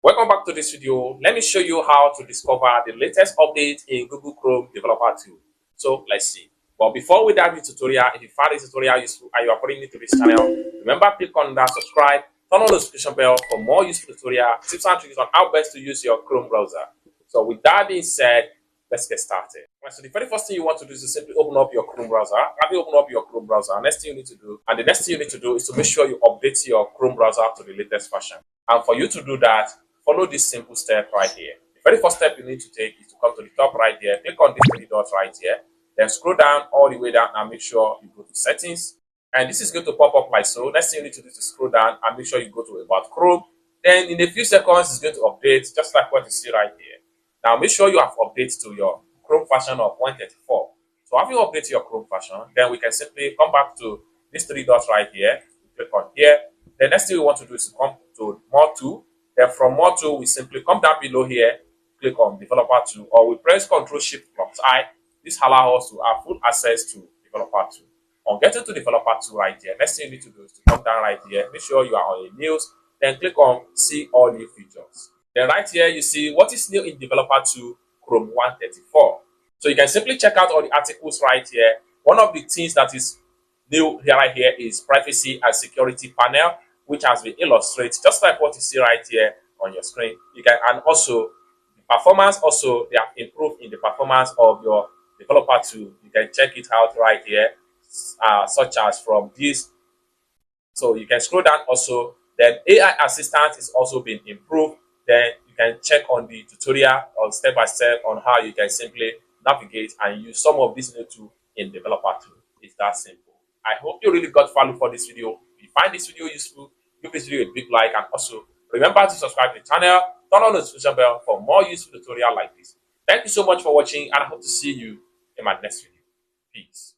Welcome back to this video. Let me show you how to discover the latest update in Google Chrome Developer Tool. So let's see. But before we dive into the tutorial, if you found this tutorial useful and you are pretty new to this channel, remember click on that subscribe, turn on the notification bell for more useful tutorial tips and tricks on how best to use your Chrome browser. So with that being said, let's get started. So the very first thing you want to do is to simply open up your Chrome browser. After you open up your Chrome browser, the next thing you need to do is to make sure you update your Chrome browser to the latest version. And for you to do that, follow this simple step right here. The very first step you need to take is to come to the top right here, click on these three dots right here, then scroll down all the way down and make sure you go to settings. And this is going to pop up like so. Next thing you need to do is to scroll down and make sure you go to about Chrome. Then in a few seconds, it's going to update just like what you see right here. Now make sure you have updates to your Chrome version of 134. So after you update your Chrome version, then we can simply come back to these three dots right here, click on here. The next thing we want to do is to come to More Tool. Then from More Tool, we simply come down below here, click on Developer Tool, or we press Ctrl+Shift+I. This allows us to have full access to Developer Tool. On getting to Developer Tool right here, next thing you need to do is to come down right here, make sure you are on a news, then click on See All New Features. Then right here, you see what is new in Developer Tool Chrome 134. So you can simply check out all the articles right here. One of the things that is new here right here is Privacy and Security Panel, which has been illustrated just like what you see right here on your screen. You can, and also the performance, also they have improved in the performance of your Developer Tool. You can check it out right here, such as from this. So you can scroll down also. Then AI Assistant is also been improved. Then you can check on the tutorial or step by step on how you can simply navigate and use some of this new tool in Developer Tool. It's that simple. I hope you really got value for this video. If you find this video useful, give this video a big like, and also remember to subscribe to the channel, turn on the notification bell for more useful tutorial like this. Thank you so much for watching, and I hope to see you in my next video. Peace.